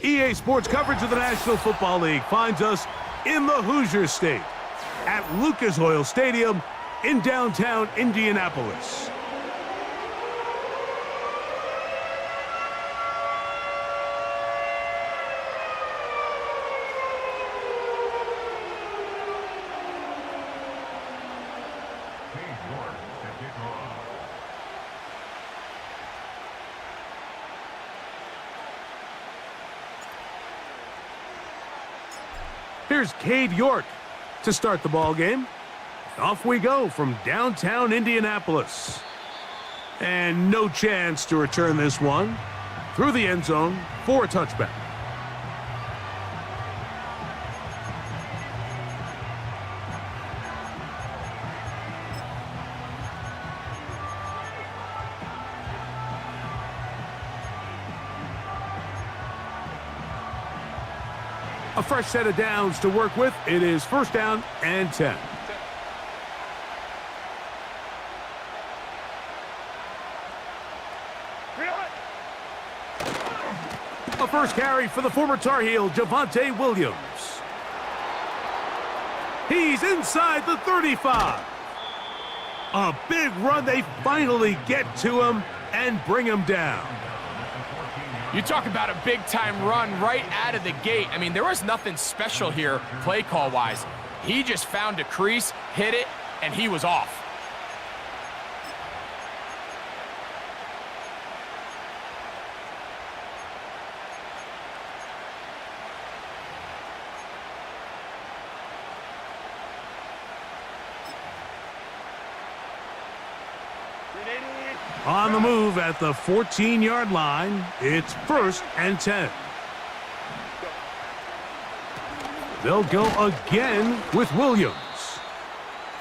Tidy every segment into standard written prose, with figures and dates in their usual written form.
EA Sports coverage of the National Football League finds us in the Hoosier State at Lucas Oil Stadium in downtown Indianapolis. Here's Cade York to start the ball game. Off we go from downtown Indianapolis. And no chance to return this one through the end zone for a touchback. A fresh set of downs to work with. It is first down and 10. A first carry for the former Tar Heel, Javonte Williams. He's inside the 35. A big run. They finally get to him and bring him down. You talk about a big-time run right out of the gate. I mean, there was nothing special here play call-wise. He just found a crease, hit it, and he was off. On the move at the 14-yard line, it's first and 10. They'll go again with Williams.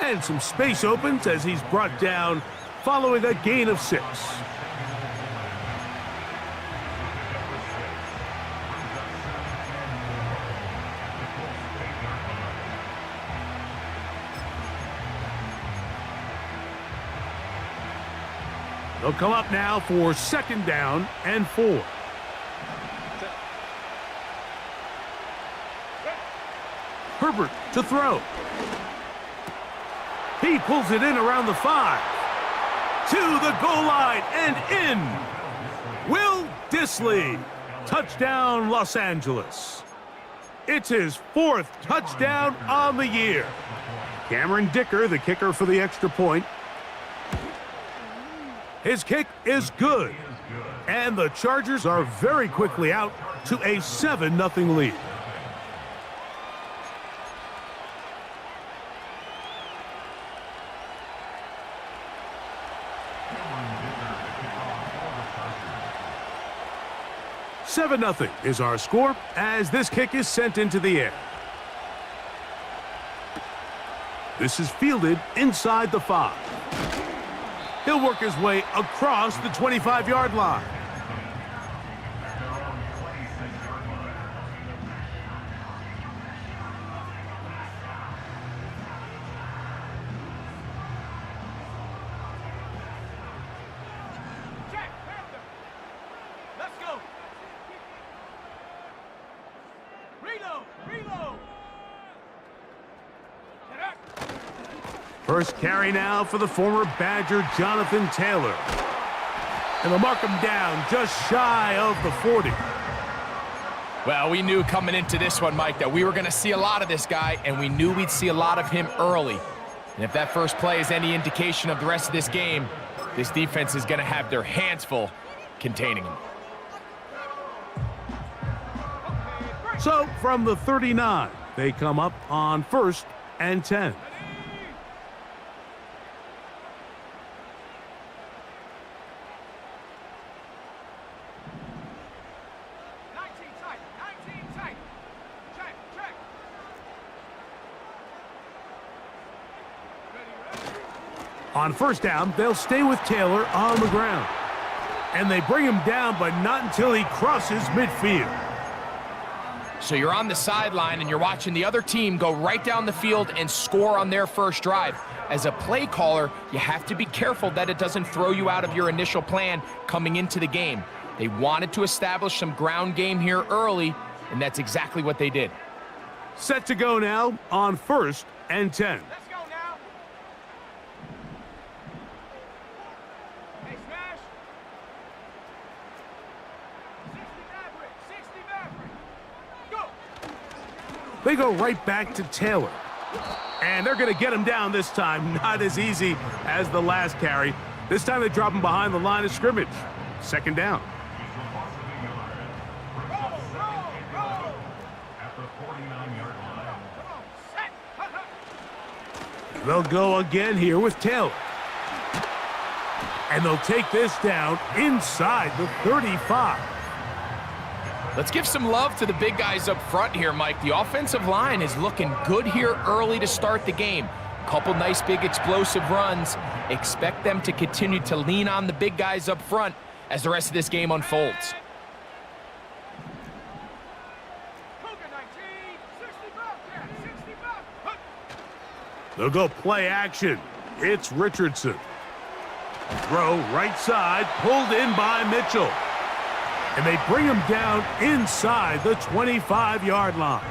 And some space opens as he's brought down following a gain of 6. They'll come up now for second down and 4. Herbert to throw. He pulls it in around the 5. To the goal line and in. Will Dissly. Touchdown, Los Angeles. It's his 4th touchdown on the year. Cameron Dicker, the kicker for the extra point. His kick is good. And the Chargers are very quickly out to a 7-0 lead. $7-0 is our score as this kick is sent into the air. This is fielded inside the 5. He'll work his way across the 25-yard line. Let's go. Reload. First carry now for the former Badger, Jonathan Taylor. And they'll mark him down just shy of the 40. Well, we knew coming into this one, Mike, that we were going to see a lot of this guy, and we knew we'd see a lot of him early. And if that first play is any indication of the rest of this game, this defense is going to have their hands full containing him. So, from the 39, they come up on first and 10. On first down, they'll stay with Taylor on the ground. And they bring him down, but not until he crosses midfield. So you're on the sideline and you're watching the other team go right down the field and score on their first drive. As a play caller, you have to be careful that it doesn't throw you out of your initial plan coming into the game. They wanted to establish some ground game here early, and that's exactly what they did. Set to go now on 1st and 10. Let's go now. Hey, smash. 60 Maverick. 60 Maverick. Go. They go right back to Taylor. And they're going to get him down this time. Not as easy as the last carry. This time they drop him behind the line of scrimmage. 2nd down. They'll go again here with Taylor. And they'll take this down inside the 35. Let's give some love to the big guys up front here, Mike. The offensive line is looking good here early to start the game. Couple nice big explosive runs. Expect them to continue to lean on the big guys up front as the rest of this game unfolds. They'll go play action. It's Richardson. Throw right side, pulled in by Mitchell. And they bring him down inside the 25-yard line.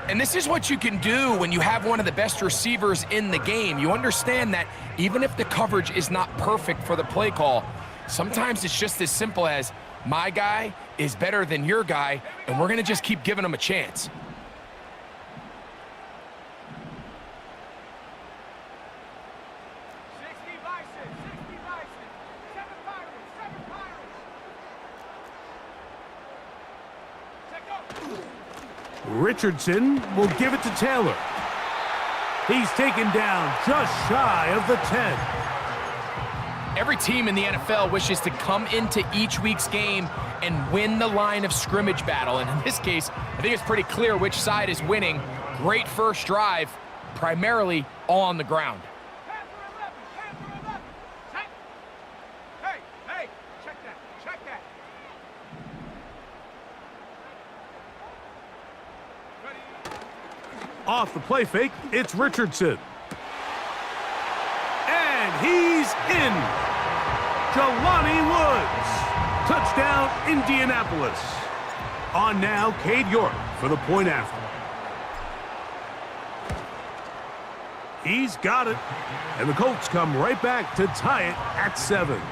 And this is what you can do when you have one of the best receivers in the game. You understand that even if the coverage is not perfect for the play call, sometimes it's just as simple as my guy is better than your guy, and we're going to just keep giving him a chance. Richardson will give it to Taylor. He's taken down just shy of the 10. Every team in the NFL wishes to come into each week's game and win the line of scrimmage battle. And in this case, I think it's pretty clear which side is winning. Great first drive, primarily all on the ground. Off the play fake, it's Richardson. And he's in. Jelani Woods. Touchdown, Indianapolis. On now, Cade York for the point after. He's got it. And the Colts come right back to tie it at 7.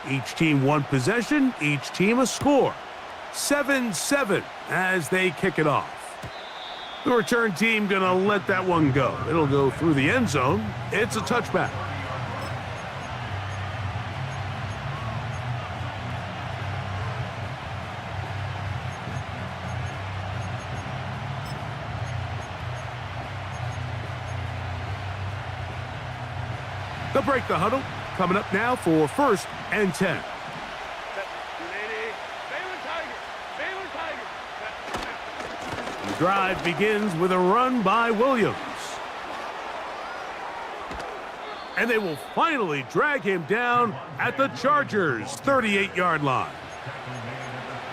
Each team one possession, each team a score. 7-7 as they kick it off. The return team gonna let that one go. It'll go through the end zone. It's a touchback. They'll break the huddle. Coming up now for 1st and 10. The drive begins with a run by Williams. And they will finally drag him down at the Chargers' 38-yard line.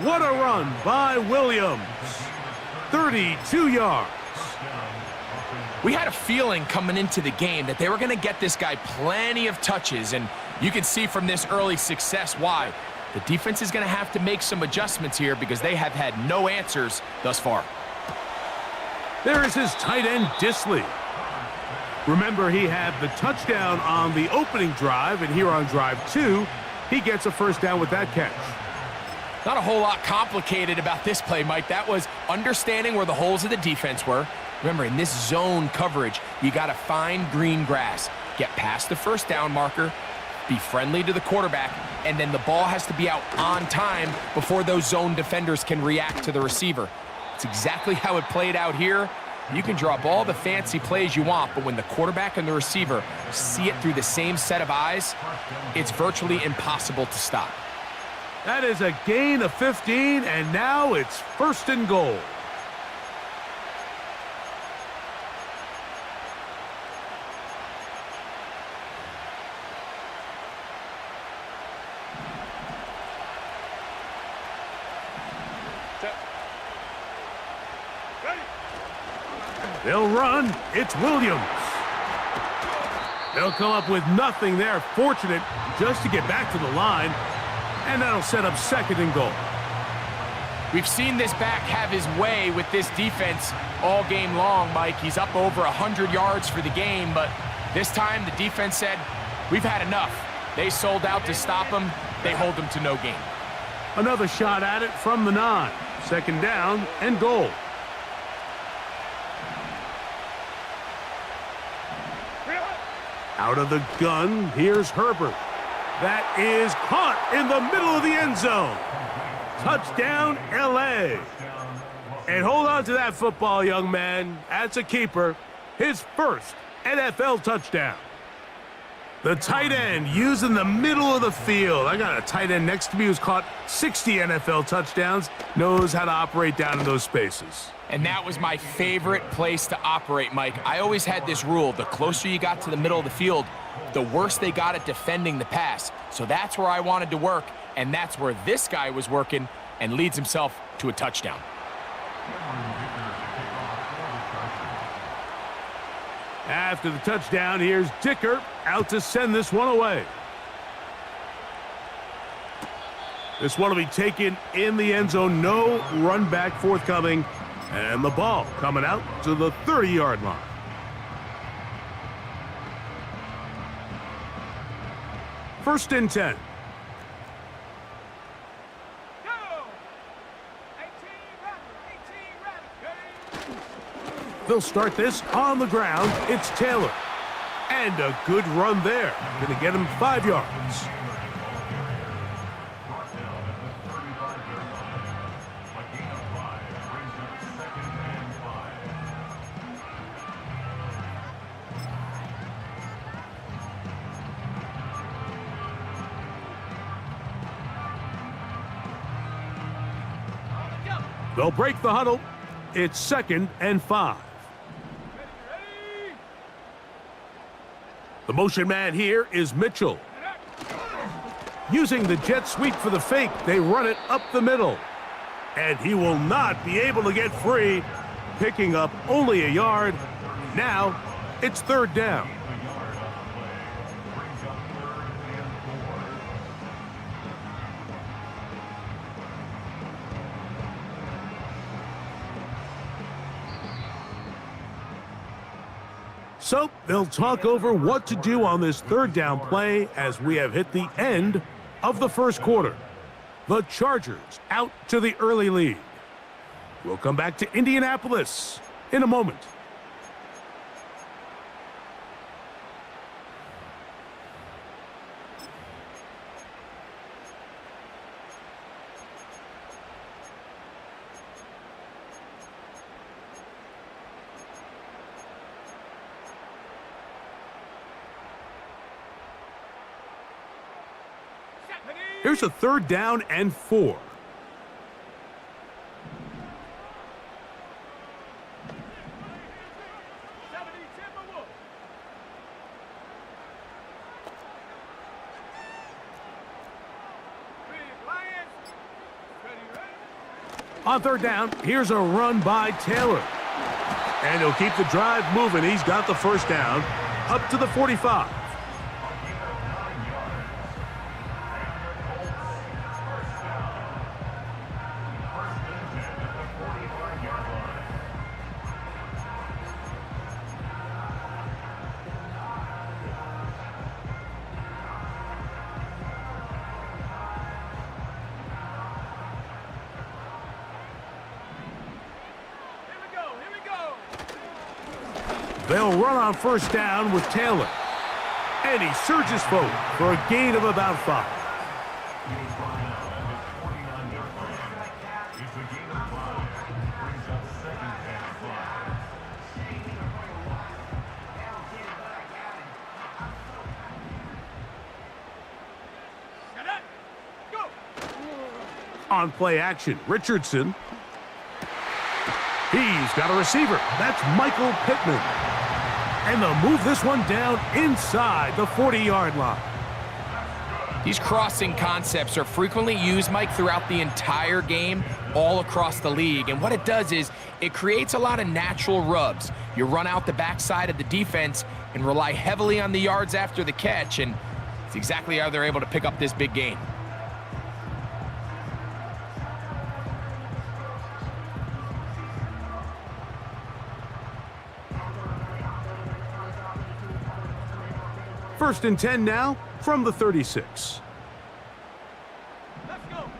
What a run by Williams. 32 yards. We had a feeling coming into the game that they were going to get this guy plenty of touches, and you can see from this early success why. The defense is going to have to make some adjustments here because they have had no answers thus far. There is his tight end, Disley. Remember, he had the touchdown on the opening drive, and here on drive 2, he gets a first down with that catch. Not a whole lot complicated about this play, Mike. That was understanding where the holes of the defense were. Remember, in this zone coverage, you got to find green grass, get past the first down marker, be friendly to the quarterback, and then the ball has to be out on time before those zone defenders can react to the receiver. It's exactly how it played out here. You can draw up all the fancy plays you want, but when the quarterback and the receiver see it through the same set of eyes, it's virtually impossible to stop. That is a gain of 15, and now it's 1st and goal. They'll run. It's Williams. They'll come up with nothing there. Fortunate just to get back to the line. And that'll set up second and goal. We've seen this back have his way with this defense all game long, Mike. He's up over 100 yards for the game, but this time the defense said, we've had enough. They sold out to stop him. They hold him to no gain. Another shot at it from the 9. Second down and goal. Out of the gun, here's Herbert. That is caught in the middle of the end zone. Touchdown, L.A. And hold on to that football, young man. That's a keeper. His first NFL touchdown. The tight end used in the middle of the field. I got a tight end next to me who's caught 60 NFL touchdowns, knows how to operate down in those spaces. And that was my favorite place to operate, Mike. I always had this rule: the closer you got to the middle of the field, the worse they got at defending the pass. So that's where I wanted to work, and that's where this guy was working and leads himself to a touchdown. After the touchdown, here's Dicker out to send this one away. This one will be taken in the end zone. No run back forthcoming. And the ball coming out to the 30-yard line. First and 10. They'll start this on the ground. It's Taylor. And a good run there. Going to get him 5 yards. They'll break the huddle. It's 2nd and 5. The motion man here is Mitchell. Using the jet sweep for the fake, they run it up the middle. And he will not be able to get free, picking up only a yard. Now, it's 3rd down. So they'll talk over what to do on this 3rd down play as we have hit the end of the first quarter. The Chargers out to the early lead. We'll come back to Indianapolis in a moment. Here's a 3rd down and 4. On 3rd down, here's a run by Taylor. And he'll keep the drive moving. He's got the first down up to the 45. They'll run on 1st down with Taylor. And he surges forward for a gain of about 5. On play action, Richardson. He's got a receiver. That's Michael Pittman. And they'll move this one down inside the 40-yard line. These crossing concepts are frequently used, Mike, throughout the entire game, all across the league. And what it does is it creates a lot of natural rubs. You run out the backside of the defense and rely heavily on the yards after the catch, and it's exactly how they're able to pick up this big gain. First and 10 now from the 36. Let's go.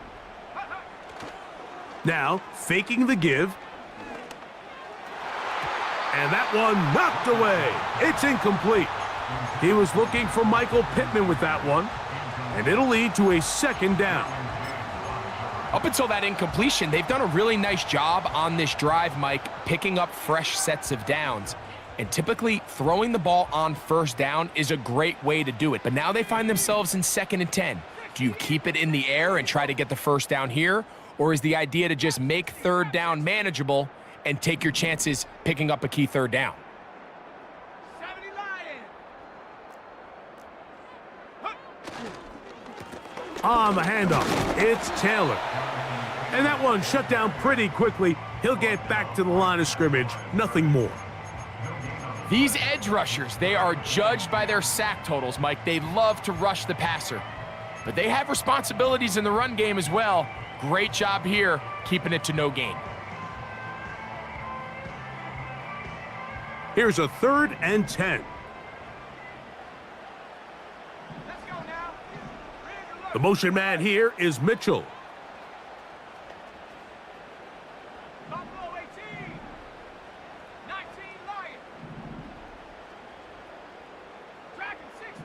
Now, faking the give. And that one knocked away. It's incomplete. He was looking for Michael Pittman with that one, and it'll lead to a second down. Up until that incompletion, they've done a really nice job on this drive, Mike, picking up fresh sets of downs. And typically, throwing the ball on first down is a great way to do it. But now they find themselves in 2nd and 10. Do you keep it in the air and try to get the first down here? Or is the idea to just make 3rd down manageable and take your chances picking up a key 3rd down? 70 Lions. On the handoff, it's Taylor. And that one shut down pretty quickly. He'll get back to the line of scrimmage, nothing more. These edge rushers, they are judged by their sack totals, Mike. They love to rush the passer. But they have responsibilities in the run game as well. Great job here, keeping it to no gain. Here's a 3rd and 10. Let's go now. Ready to look. The motion man here is Mitchell. Buffalo 18. 19 Lions. Dragon 60.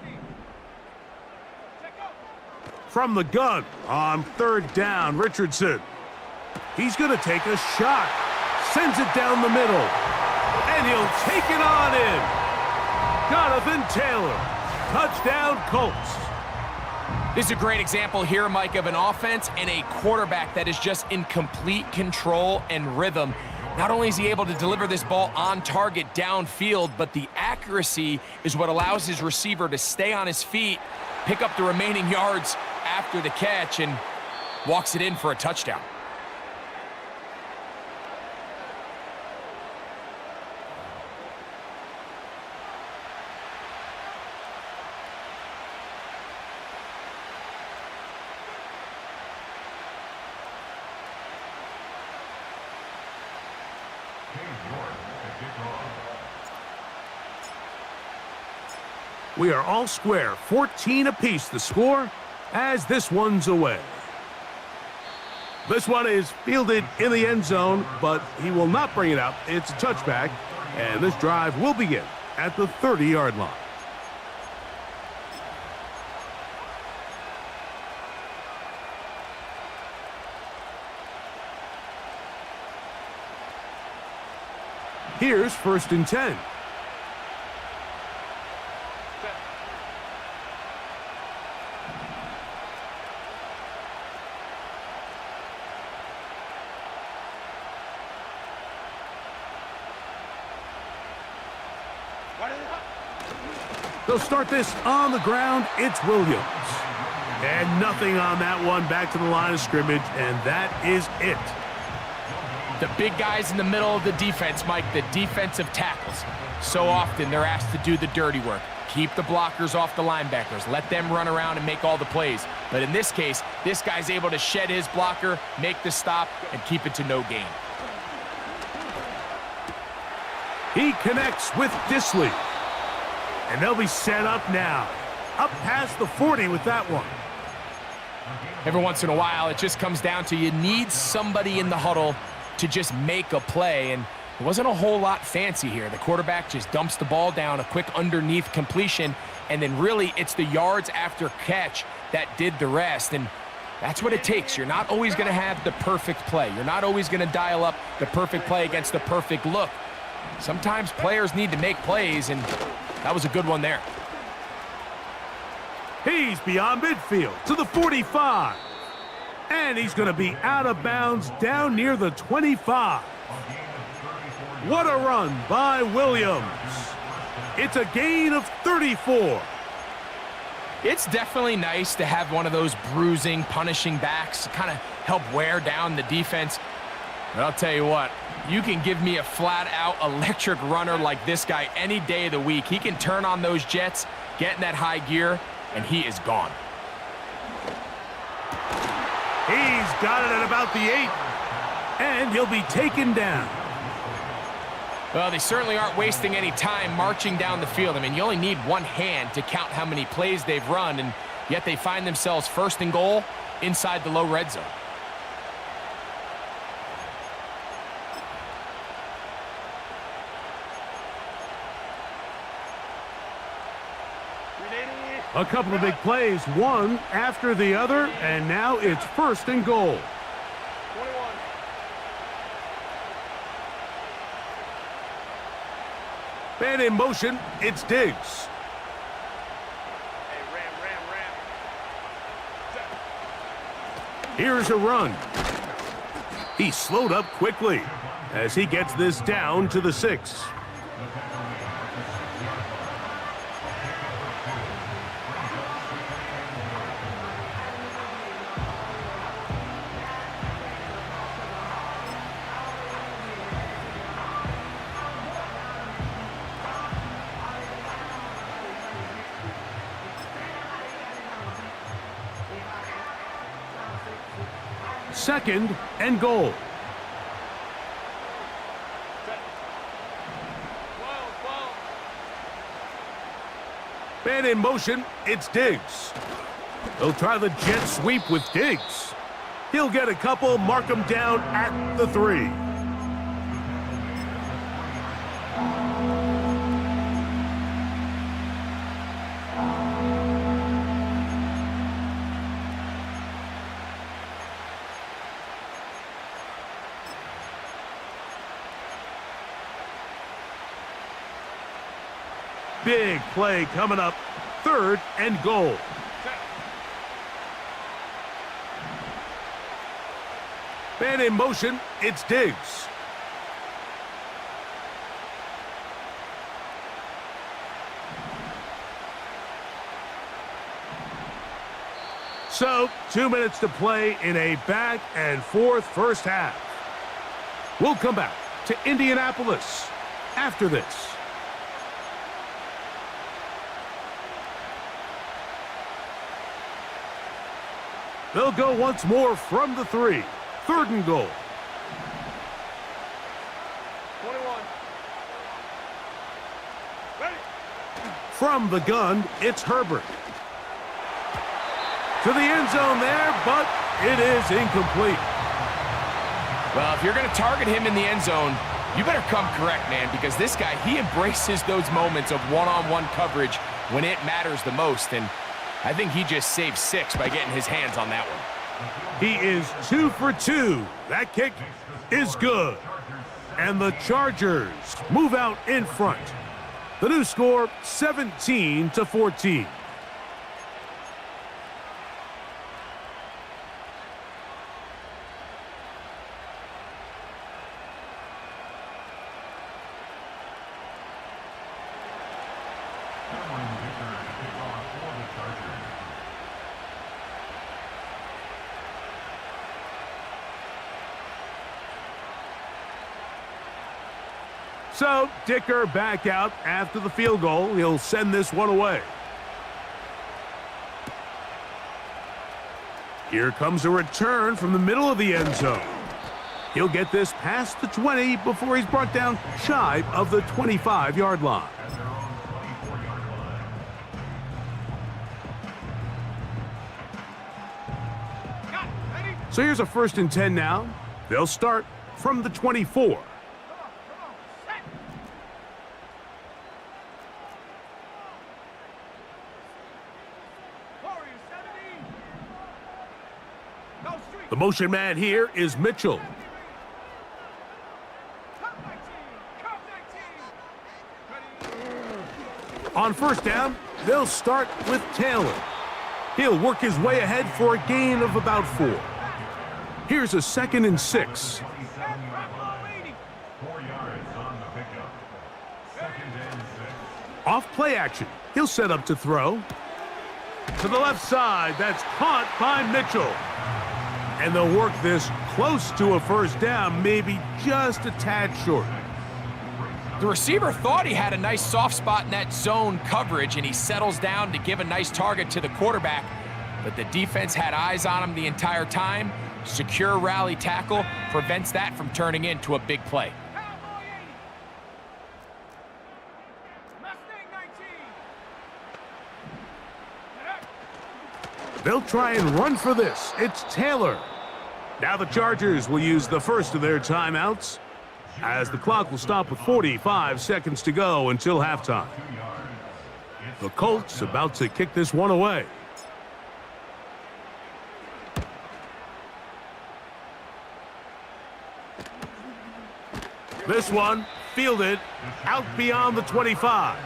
Check out. From the gun on 3rd down, Richardson. He's going to take a shot. Sends it down the middle. And he'll take it on in. Jonathan Taylor. Touchdown, Colts. This is a great example here, Mike, of an offense and a quarterback that is just in complete control and rhythm. Not only is he able to deliver this ball on target downfield, but the accuracy is what allows his receiver to stay on his feet, pick up the remaining yards after the catch, and walks it in for a touchdown. We are all square, 14 apiece the score as this one's away. This one is fielded in the end zone, but he will not bring it out. It's a touchback, and this drive will begin at the 30-yard line. Here's 1st and 10. They'll start this on the ground. It's Williams. And nothing on that one. Back to the line of scrimmage, and that is it. The big guys in the middle of the defense, Mike, the defensive tackles. So often they're asked to do the dirty work. Keep the blockers off the linebackers. Let them run around and make all the plays. But in this case, this guy's able to shed his blocker, make the stop, and keep it to no gain. He connects with Disley. And they'll be set up now. Up past the 40 with that one. Every once in a while, it just comes down to you need somebody in the huddle to just make a play, and it wasn't a whole lot fancy here. The quarterback just dumps the ball down, a quick underneath completion, and then really it's the yards after catch that did the rest, and that's what it takes. You're not always going to have the perfect play. You're not always going to dial up the perfect play against the perfect look. Sometimes players need to make plays, and that was a good one there. He's beyond midfield to the 45. And he's going to be out of bounds down near the 25. What a run by Williams. It's a gain of 34. It's definitely nice to have one of those bruising, punishing backs to kind of help wear down the defense. But I'll tell you what, you can give me a flat-out electric runner like this guy any day of the week. He can turn on those jets, get in that high gear, and he is gone. He's got it at about the 8, and he'll be taken down. Well, they certainly aren't wasting any time marching down the field. I mean, you only need one hand to count how many plays they've run, and yet they find themselves first and goal inside the low red zone. A couple of big plays, one after the other, and now it's first and goal. 21. And in motion, it's Diggs. Hey, ram. Set. Here's a run. He slowed up quickly as he gets this down to the 6. Second and goal. And in motion, it's Diggs. They'll try the jet sweep with Diggs. He'll get a couple, mark him down at the 3. Big play coming up. Third and goal. And in motion, it's Diggs. So, 2 minutes to play in a back and forth first half. We'll come back to Indianapolis after this. They'll go once more from the 3. Third and goal. 21. Ready. From the gun, it's Herbert. To the end zone there, but it is incomplete. Well, if you're going to target him in the end zone, you better come correct, man, because this guy, he embraces those moments of one-on-one coverage when it matters the most, and I think he just saved 6 by getting his hands on that one. He is 2 for 2. That kick is good. And the Chargers move out in front. The new score, 17-14. So, Dicker back out after the field goal. He'll send this one away. Here comes a return from the middle of the end zone. He'll get this past the 20 before he's brought down shy of the 25-yard line. So here's a 1st and 10 now. They'll start from the 24. The motion man here is Mitchell. On 1st down, they'll start with Taylor. He'll work his way ahead for a gain of about 4. Here's a 2nd and 6. Off play action. He'll set up to throw. To the left side, that's caught by Mitchell. And they'll work this close to a first down, maybe just a tad short. The receiver thought he had a nice soft spot in that zone coverage, and he settles down to give a nice target to the quarterback. But the defense had eyes on him the entire time. Secure rally tackle prevents that from turning into a big play. They'll try and run for this. It's Taylor. Now the Chargers will use the first of their timeouts, as the clock will stop with 45 seconds to go until halftime. The Colts about to kick this one away. This one fielded out beyond the 25.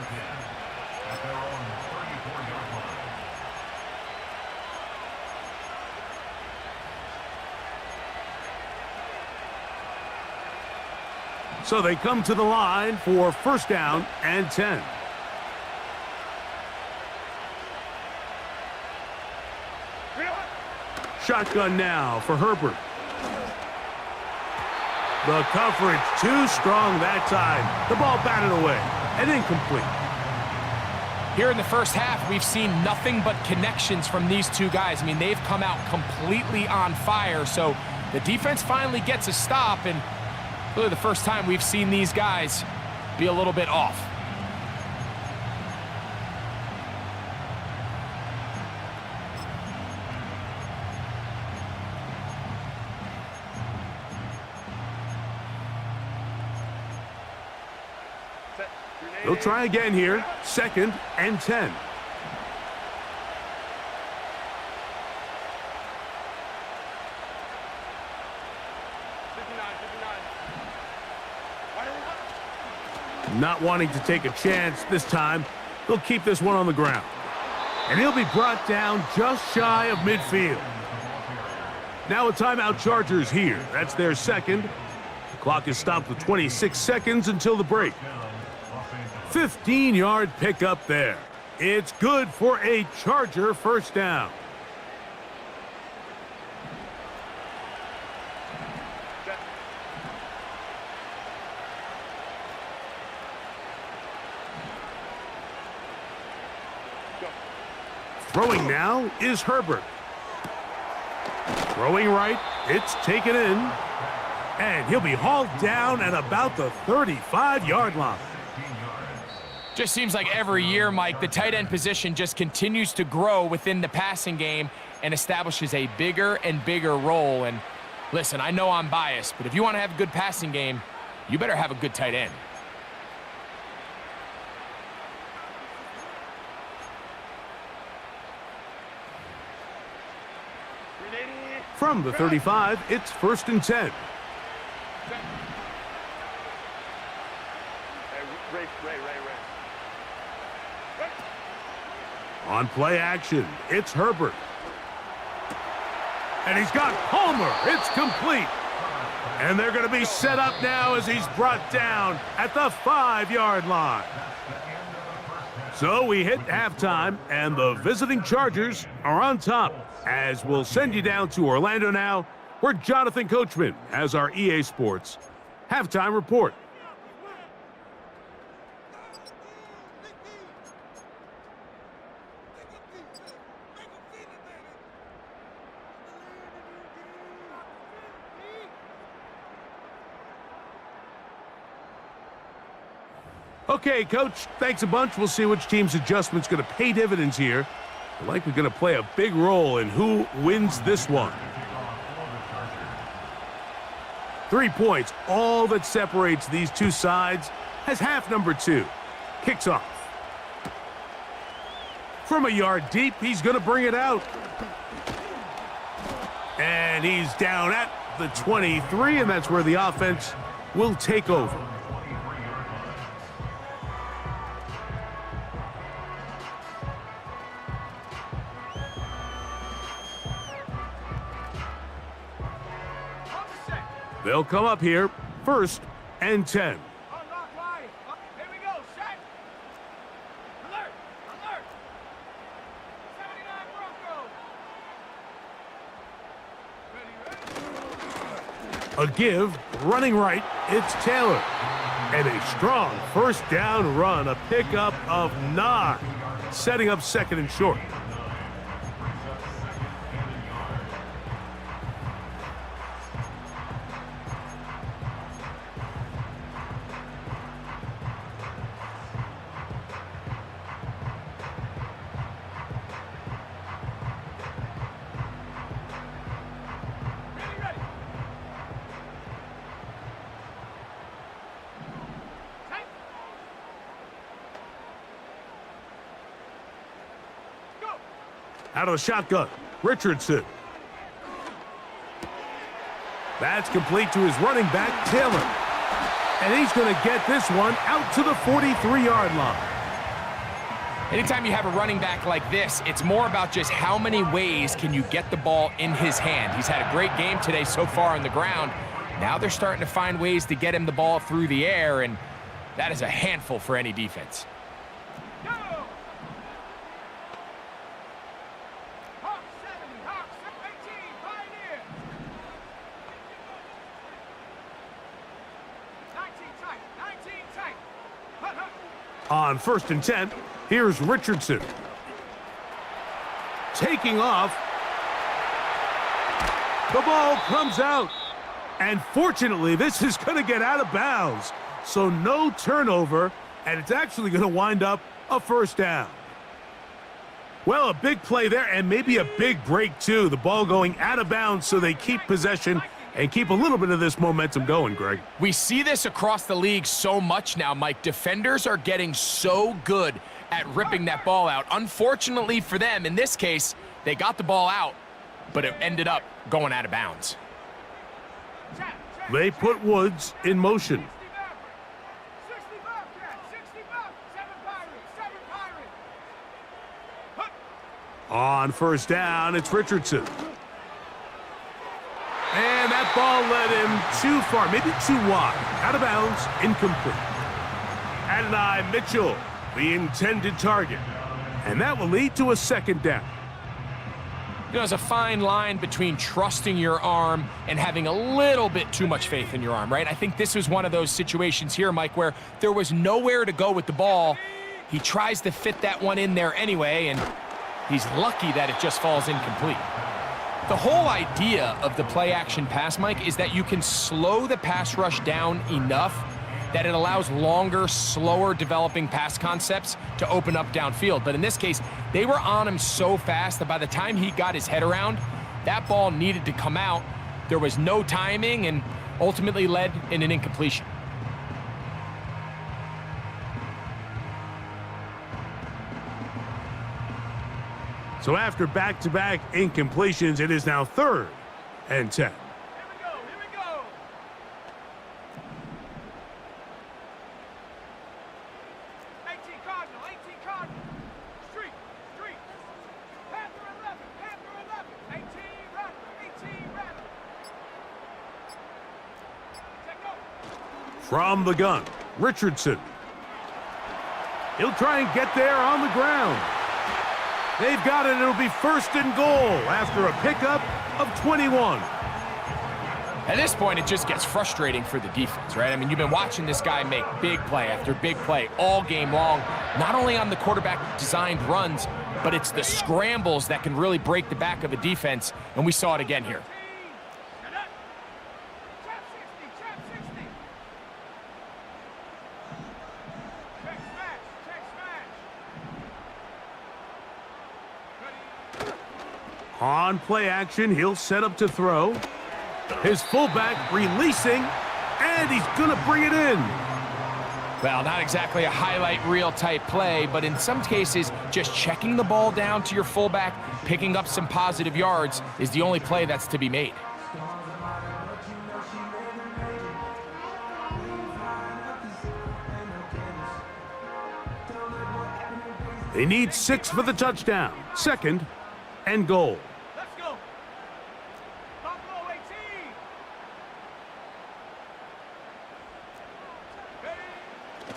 So they come to the line for first down and 10. Shotgun now for Herbert. The coverage too strong that time. The ball batted away and incomplete. Here in the first half, we've seen nothing but connections from these two guys. I mean, they've come out completely on fire, so the defense finally gets a stop, and really the first time we've seen these guys be a little bit off. They'll try again here. Second and 10. Not wanting to take a chance this time, they'll keep this one on the ground. And he'll be brought down just shy of midfield. Now a timeout, Chargers here. That's their second. The clock is stopped with 26 seconds until the break. 15-yard pickup there. It's good for a Charger first down. Throwing now is Herbert. Throwing right, it's taken in. And he'll be hauled down at about the 35-yard line. Just seems like every year, Mike, the tight end position just continues to grow within the passing game and establishes a bigger and bigger role. And listen, I know I'm biased, but if you want to have a good passing game, you better have a good tight end. From the 35, it's first and 10. On play action, it's Herbert. And he's got Palmer. It's complete. And they're going to be set up now as he's brought down at the 5-yard line. So we hit halftime, and the visiting Chargers are on top, as we'll send you down to Orlando now, where Jonathan Coachman has our EA Sports halftime report. Okay, Coach, thanks a bunch. We'll see which team's adjustment's going to pay dividends here. They're likely going to play a big role in who wins this one. 3 points, all that separates these two sides, as half number 2 kicks off. From a yard deep, he's going to bring it out. And he's down at the 23, and that's where the offense will take over. They'll come up here, first and 10. Here we go, set. Alert, alert. 79. A give, running right, it's Taylor. And a strong first down run, a pickup of 9, setting up second and short. Out of the shotgun, Richardson. That's complete to his running back, Taylor. And he's going to get this one out to the 43-yard line. Anytime you have a running back like this, it's more about just how many ways can you get the ball in his hand. He's had a great game today so far on the ground. Now they're starting to find ways to get him the ball through the air, and that is a handful for any defense. On 1st and 10, here's Richardson. Taking off. The ball comes out. And fortunately, this is going to get out of bounds. So no turnover, and it's actually going to wind up a first down. Well, a big play there, and maybe a big break, too. The ball going out of bounds so they keep possession and keep a little bit of this momentum going, Greg. We see this across the league so much now, Mike. Defenders are getting so good at ripping that ball out. Unfortunately for them, in this case, they got the ball out, but it ended up going out of bounds. They put Woods in motion. On 1st down, it's Richardson. And that ball led him too far, maybe too wide. Out of bounds, incomplete. Adonai Mitchell, the intended target. And that will lead to a second down. You know, there's a fine line between trusting your arm and having a little bit too much faith in your arm, right? I think this was one of those situations here, Mike, where there was nowhere to go with the ball. He tries to fit that one in there anyway, and he's lucky that it just falls incomplete. The whole idea of the play-action pass, Mike, is that you can slow the pass rush down enough that it allows longer, slower developing pass concepts to open up downfield. But in this case, they were on him so fast that by the time he got his head around, that ball needed to come out. There was no timing and ultimately led in an incompletion. So after back-to-back incompletions, it is now 3rd and 10. Here we go. 18 Cardinal. Street. Panther 11. 18 Rattler. Take over. From the gun, Richardson. He'll try and get there on the ground. They've got it. It'll be 1st and goal after a pickup of 21. At this point, it just gets frustrating for the defense, right? I mean, you've been watching this guy make big play after big play all game long, not only on the quarterback-designed runs, but it's the scrambles that can really break the back of a defense, and we saw it again here. On play action, he'll set up to throw. His fullback releasing, and he's going to bring it in. Well, not exactly a highlight reel type play, but in some cases, just checking the ball down to your fullback, picking up some positive yards is the only play that's to be made. They need 6 for the touchdown. 2nd and goal. Let's go. Buffalo 18.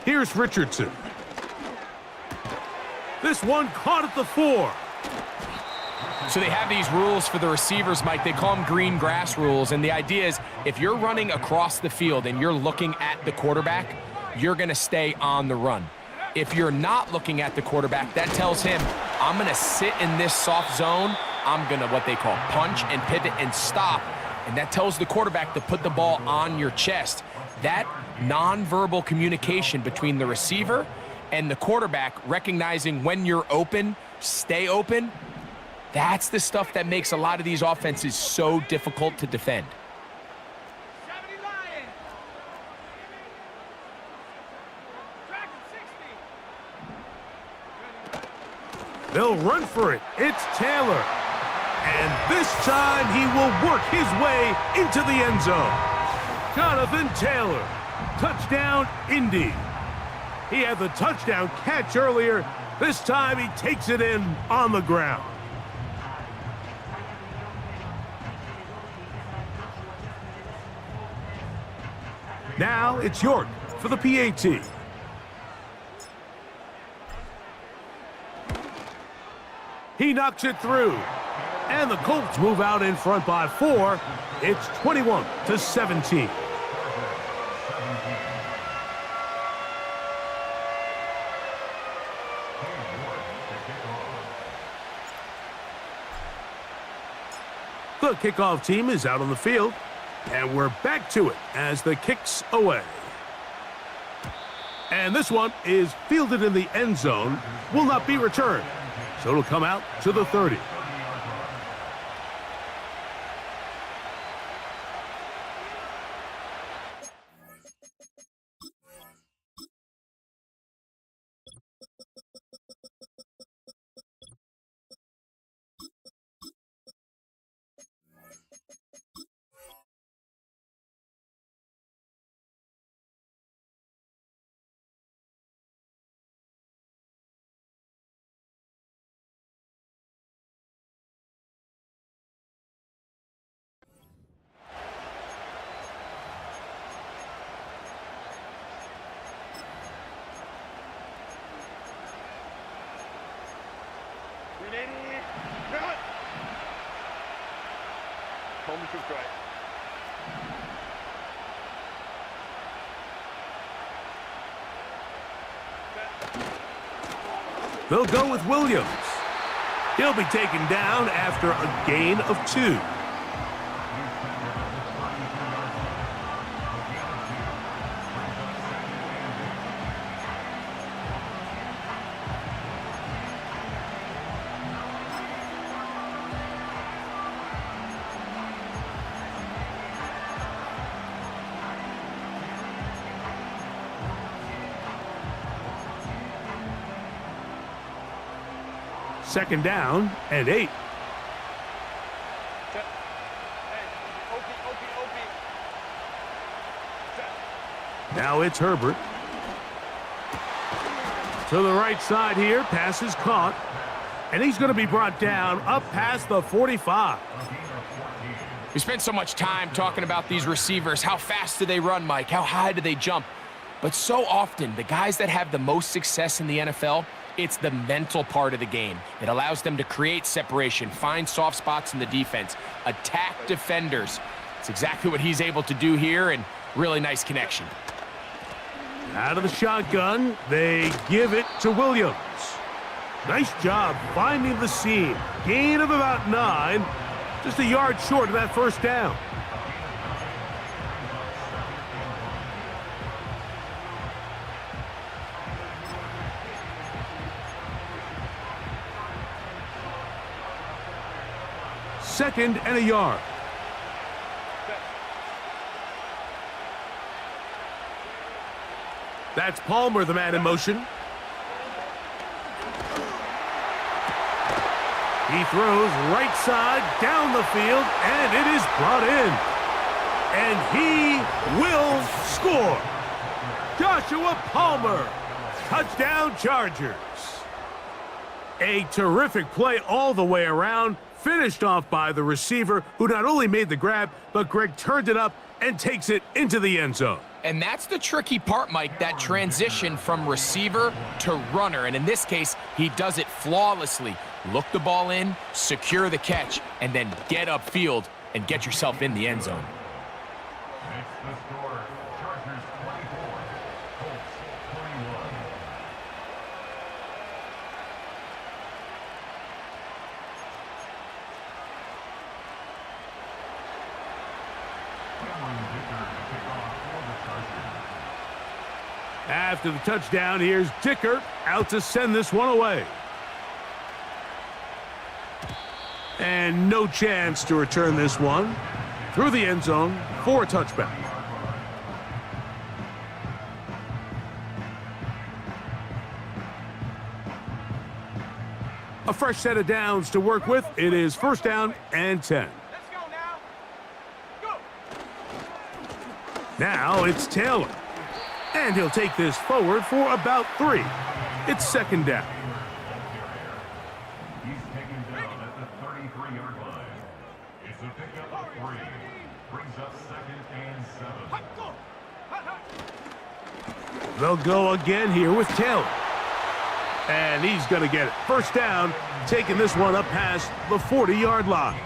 Here's Richardson. This one caught at the 4. So they have these rules for the receivers, Mike. They call them green grass rules. And the idea is if you're running across the field and you're looking at the quarterback, you're going to stay on the run. If you're not looking at the quarterback, that tells him, I'm going to sit in this soft zone. I'm going to what they call punch and pivot and stop. And that tells the quarterback to put the ball on your chest. That nonverbal communication between the receiver and the quarterback, recognizing when you're open, stay open, that's the stuff that makes a lot of these offenses so difficult to defend. They'll run for it. It's Taylor. And this time he will work his way into the end zone. Jonathan Taylor. Touchdown, Indy. He had the touchdown catch earlier. This time he takes it in on the ground. Now it's York for the PAT. He knocks it through. And the Colts move out in front by 4. It's 21-17. The kickoff team is out on the field. And we're back to it as the kick's away. And this one is fielded in the end zone. Will not be returned. So it'll come out to the 30. Coleman to strike. They'll go with Williams. He'll be taken down after a gain of 2. Second down and 8. Now it's Herbert. To the right side here, pass is caught. And he's going to be brought down up past the 45. We spent so much time talking about these receivers. How fast do they run, Mike? How high do they jump? But so often, the guys that have the most success in the NFL, it's the mental part of the game. It allows them to create separation, find soft spots in the defense, attack defenders. It's exactly what he's able to do here, and really nice connection. Out of the shotgun, they give it to Williams. Nice job finding the seam. Gain of about 9. Just a yard short of that first down. Second and a yard. That's Palmer, the man in motion. He throws right side down the field, and it is brought in. And he will score. Joshua Palmer. Touchdown, Chargers. A terrific play all the way around, finished off by the receiver, who not only made the grab, but Greg turned it up and takes it into the end zone. And that's the tricky part, Mike, that transition from receiver to runner. And in this case, he does it flawlessly. Look the ball in, secure the catch, and then get upfield and get yourself in the end zone. It's the score. Chargers 24, Colts 21. After the touchdown, here's Dicker out to send this one away. And no chance to return this one through the end zone for a touchback. A fresh set of downs to work with. It is first down and 10. Let's go now. Go. Now it's Taylor. And he'll take this forward for about 3. It's second down. He's taken down at the 33-yard line. It's a pickup of 3. Brings up second and 7. They'll go again here with Taylor. And he's going to get it. First down, taking this one up past the 40-yard line.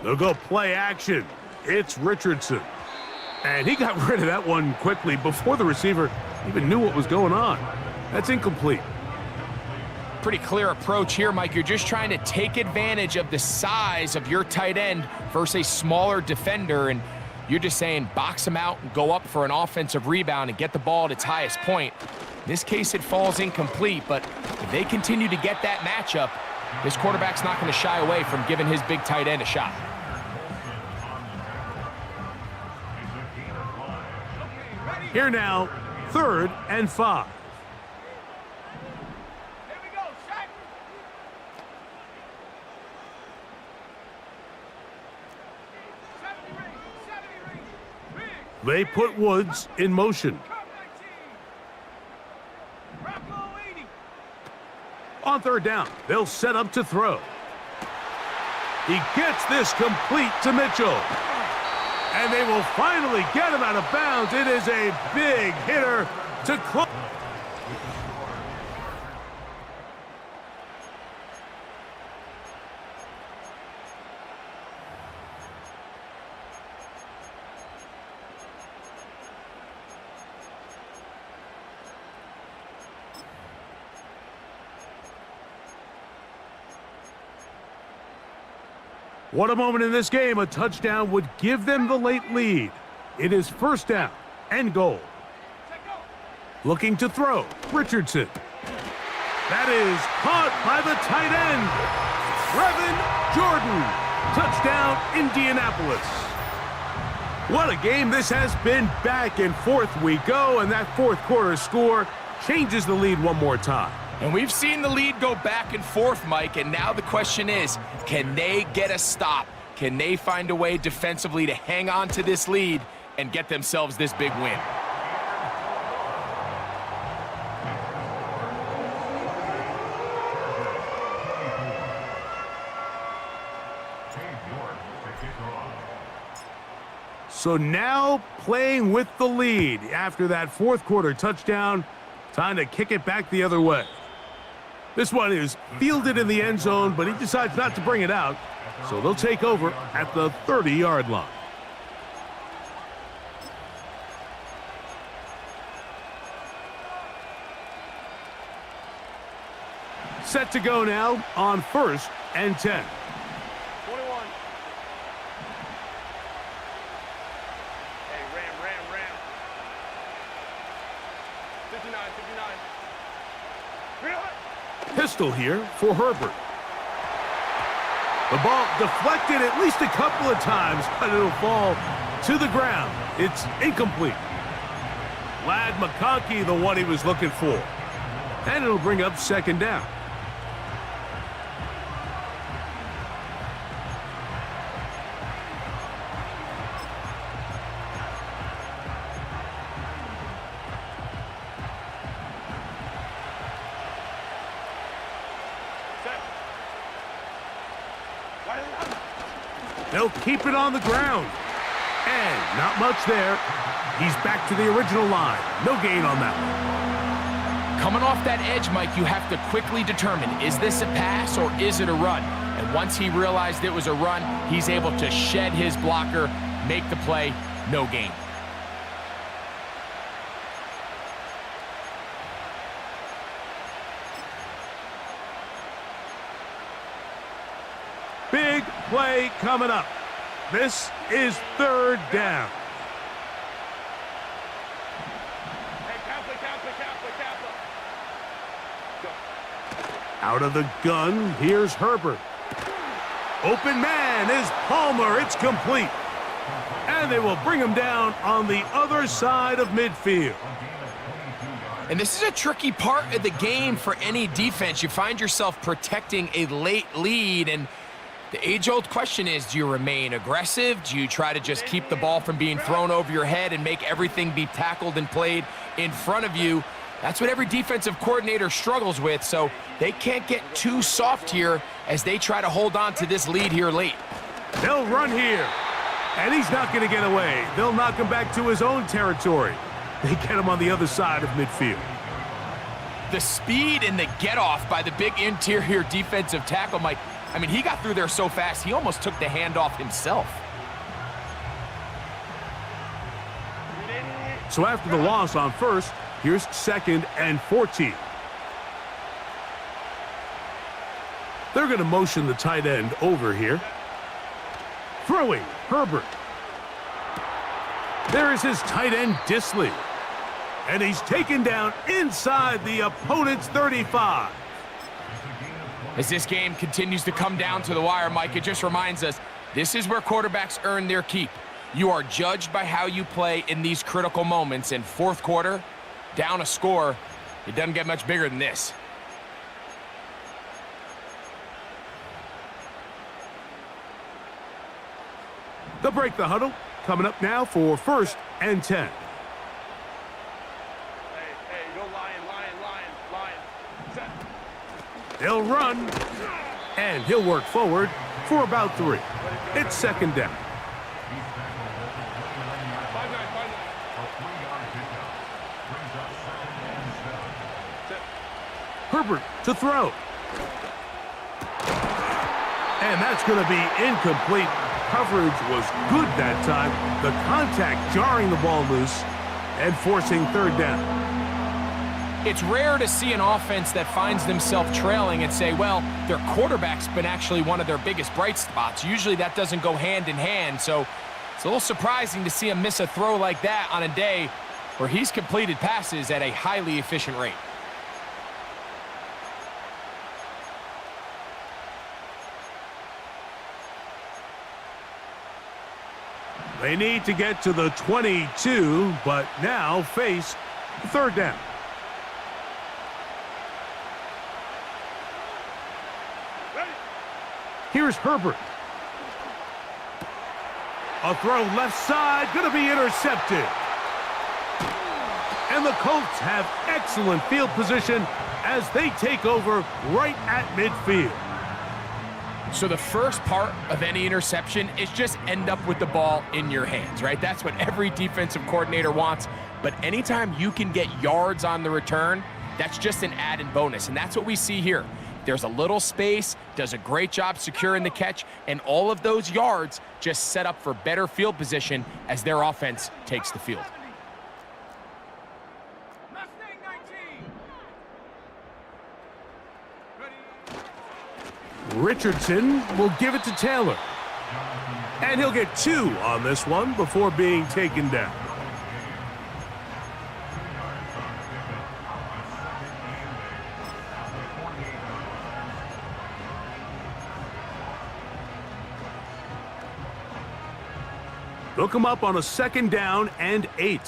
They'll go play action. It's Richardson. And he got rid of that one quickly before the receiver even knew what was going on. That's incomplete. Pretty clear approach here, Mike. You're just trying to take advantage of the size of your tight end versus a smaller defender, and you're just saying box him out and go up for an offensive rebound and get the ball at its highest point. In this case, it falls incomplete, but if they continue to get that matchup, this quarterback's not going to shy away from giving his big tight end a shot. Here now, third and 5. Here we go, Shaq. 70 rings. They put Woods in motion. On third down, they'll set up to throw. He gets this complete to Mitchell. And they will finally get him out of bounds. It is a big hitter to close. What a moment in this game. A touchdown would give them the late lead. It is first down and goal. Looking to throw, Richardson. That is caught by the tight end, Brevin Jordan. Touchdown, Indianapolis. What a game this has been. Back and forth we go, and that fourth quarter score changes the lead one more time. And we've seen the lead go back and forth, Mike, and now the question is, can they get a stop? Can they find a way defensively to hang on to this lead and get themselves this big win? So now playing with the lead after that fourth quarter touchdown, time to kick it back the other way. This one is fielded in the end zone, but he decides not to bring it out, so they'll take over at the 30-yard line. Set to go now on first and 10. 21. Hey, ram. 59. Pistol here for Herbert. The ball deflected at least a couple of times, but it'll fall to the ground. It's incomplete. Lad McConkey, the one he was looking for. And it'll bring up second down. They'll keep it on the ground. And not much there. He's back to the original line. No gain on that one. Coming off that edge, Mike, you have to quickly determine, is this a pass or is it a run? And once he realized it was a run, he's able to shed his blocker, make the play, no gain. Big play coming up. This is third down. Out of the gun, here's Herbert. Open man is Palmer. It's complete. And they will bring him down on the other side of midfield. And this is a tricky part of the game for any defense. You find yourself protecting a late lead, and the age-old question is, do you remain aggressive? Do you try to just keep the ball from being thrown over your head and make everything be tackled and played in front of you? That's what every defensive coordinator struggles with, so they can't get too soft here as they try to hold on to this lead here late. They'll run here, and he's not going to get away. They'll knock him back to his own territory. They get him on the other side of midfield. The speed and the get-off by the big interior defensive tackle, Mike, I mean, he got through there so fast, he almost took the handoff himself. So after the loss on first, here's 2nd and 14. They're going to motion the tight end over here. Throwing, Herbert. There is his tight end, Disley. And he's taken down inside the opponent's 35. As this game continues to come down to the wire, Mike, it just reminds us, this is where quarterbacks earn their keep. You are judged by how you play in these critical moments. In fourth quarter, down a score, it doesn't get much bigger than this. They'll break the huddle. Coming up now for 1st and 10. They'll run, and he'll work forward for about 3. It's 2nd down. Herbert to throw. And that's going to be incomplete. Coverage was good that time. The contact jarring the ball loose and forcing 3rd down. It's rare to see an offense that finds themselves trailing and say, well, their quarterback's been actually one of their biggest bright spots. Usually that doesn't go hand in hand, so it's a little surprising to see him miss a throw like that on a day where he's completed passes at a highly efficient rate. They need to get to the 22, but now face 3rd down. Here's Herbert. A throw left side, going to be intercepted. And the Colts have excellent field position as they take over right at midfield. So the first part of any interception is just end up with the ball in your hands, right? That's what every defensive coordinator wants. But anytime you can get yards on the return, that's just an added bonus. And that's what we see here. There's a little space, does a great job securing the catch, and all of those yards just set up for better field position as their offense takes the field. Richardson will give it to Taylor. And he'll get 2 on this one before being taken down. They'll come up on a 2nd down and 8.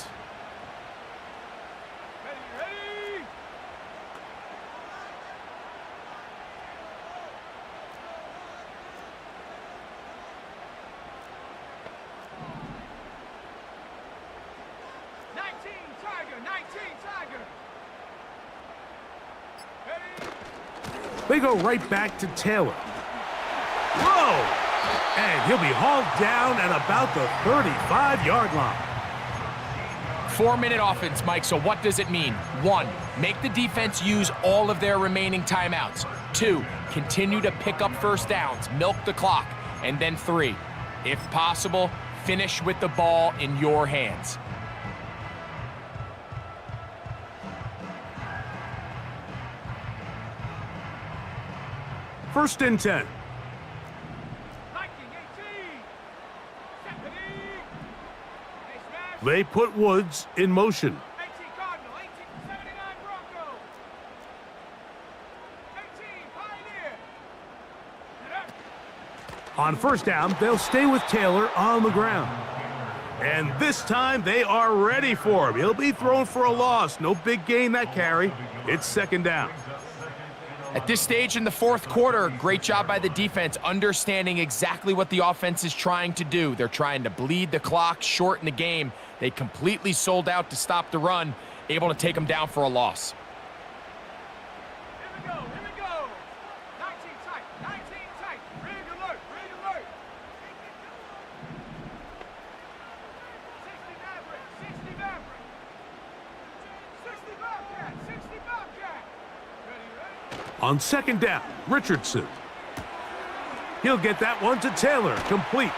They go right back to Taylor. Whoa! And he'll be hauled down at about the 35-yard line. 4-minute offense, Mike, so what does it mean? 1, make the defense use all of their remaining timeouts. 2, continue to pick up first downs, milk the clock. And then 3, if possible, finish with the ball in your hands. First and 10. They put Woods in motion. On first down, they'll stay with Taylor on the ground. And this time, they are ready for him. He'll be thrown for a loss. No big gain that carry. It's second down. At this stage in the fourth quarter, great job by the defense, understanding exactly what the offense is trying to do. They're trying to bleed the clock, shorten the game. They completely sold out to stop the run, able to take them down for a loss. Here we go. 19 tight. Rig alert. 60 Maverick. 60 Bobcat. Ready. On second down, Richardson. He'll get that one to Taylor, complete.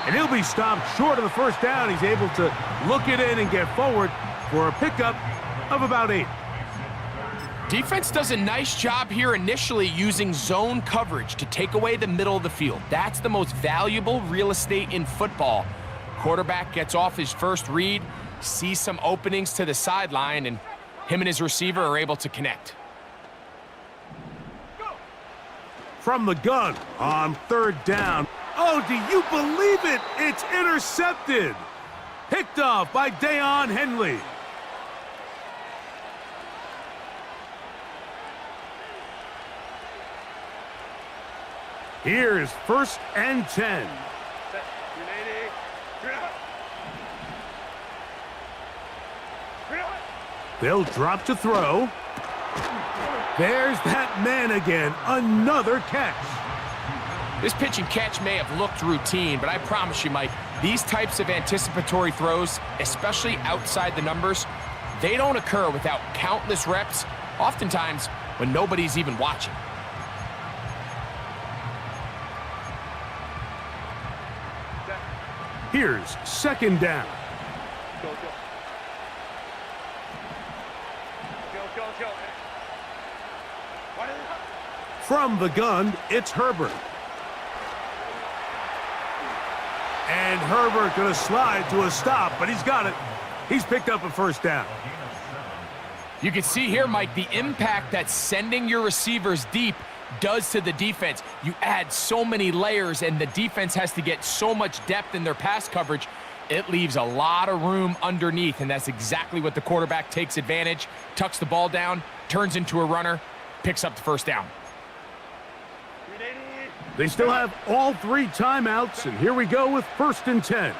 And he'll be stopped short of the first down. He's able to look it in and get forward for a pickup of about 8. Defense does a nice job here initially using zone coverage to take away the middle of the field. That's the most valuable real estate in football. Quarterback gets off his first read, sees some openings to the sideline, and him and his receiver are able to connect. From the gun on third down. Oh, do you believe it? It's intercepted. Picked off by Deion Henley. Here's first and 10. They'll drop to throw. There's that man again. Another catch. This pitch and catch may have looked routine, but I promise you, Mike, these types of anticipatory throws, especially outside the numbers, they don't occur without countless reps, oftentimes when nobody's even watching. Here's second down. Go. From the gun, it's Herbert. And Herbert going to slide to a stop, but he's got it. He's picked up a first down. You can see here, Mike, the impact that sending your receivers deep does to the defense. You add so many layers, and the defense has to get so much depth in their pass coverage. It leaves a lot of room underneath, and that's exactly what the quarterback takes advantage, tucks the ball down, turns into a runner, picks up the first down. They still have all 3 timeouts, and here we go with first and 10.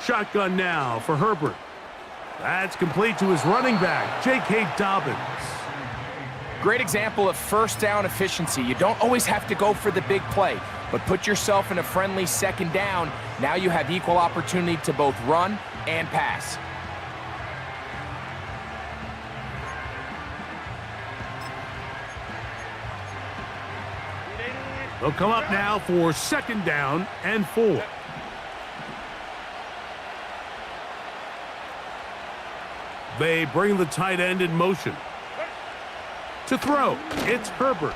Shotgun now for Herbert. That's complete to his running back, J.K. Dobbins. Great example of first down efficiency. You don't always have to go for the big play, but put yourself in a friendly second down. Now you have equal opportunity to both run and pass. They'll come up now for second down and 4. They bring the tight end in motion. To throw, it's Herbert.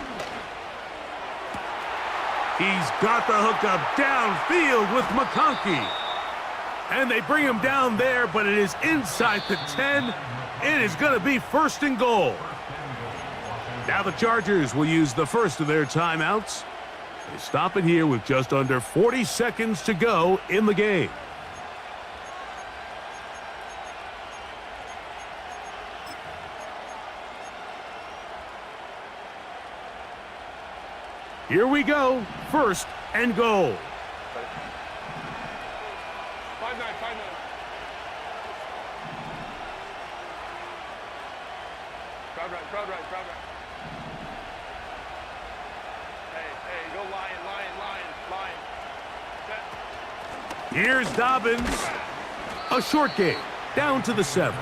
He's got the hookup downfield with McConkey. And they bring him down there, but it is inside the 10. It is going to be first and goal. Now the Chargers will use the first of their timeouts. They stop it here with just under 40 seconds to go in the game. Here we go. First and goal. 5-9. Crowd right. Hey, go lion. Set. Here's Dobbins. A short game, down to the 7.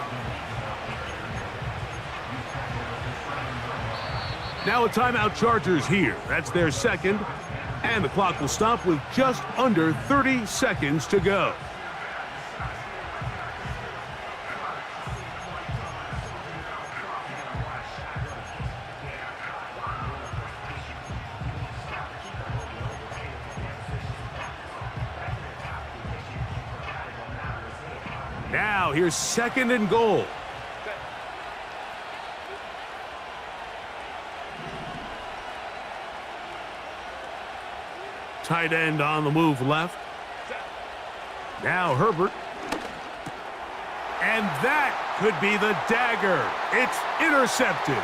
Now a timeout Chargers here. That's their second. And the clock will stop with just under 30 seconds to go. Now here's 2nd and goal. Tight end on the move left. Now Herbert. And that could be the dagger. It's intercepted.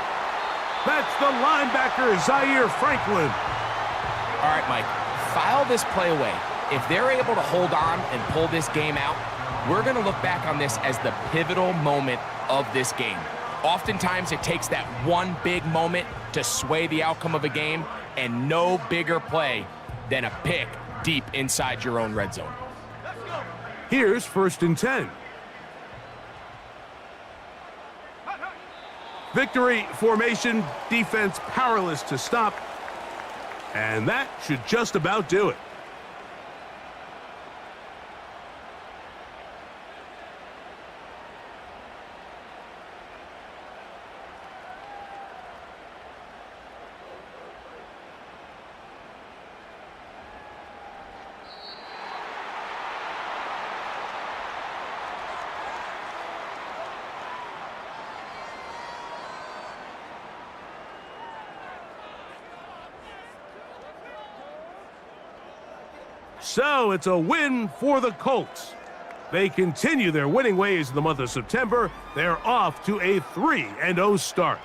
That's the linebacker, Zaire Franklin. All right, Mike, file this play away. If they're able to hold on and pull this game out, we're going to look back on this as the pivotal moment of this game. Oftentimes, it takes that one big moment to sway the outcome of a game, and no bigger play than a pick deep inside your own red zone. Here's 1st and 10. Victory formation, defense powerless to stop. And that should just about do it. So it's a win for the Colts. They continue their winning ways in the month of September. They're off to a 3-0 start.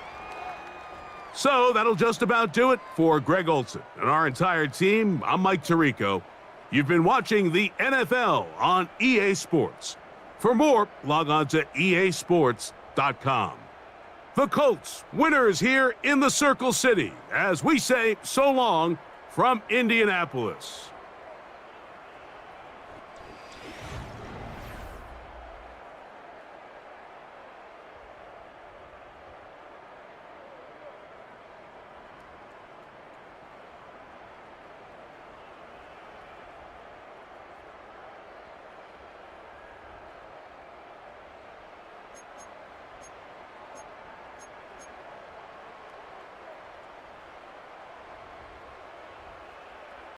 So that'll just about do it for Greg Olson and our entire team. I'm Mike Tirico. You've been watching the NFL on EA Sports. For more, log on to easports.com. The Colts, winners here in the Circle City, as we say so long from Indianapolis.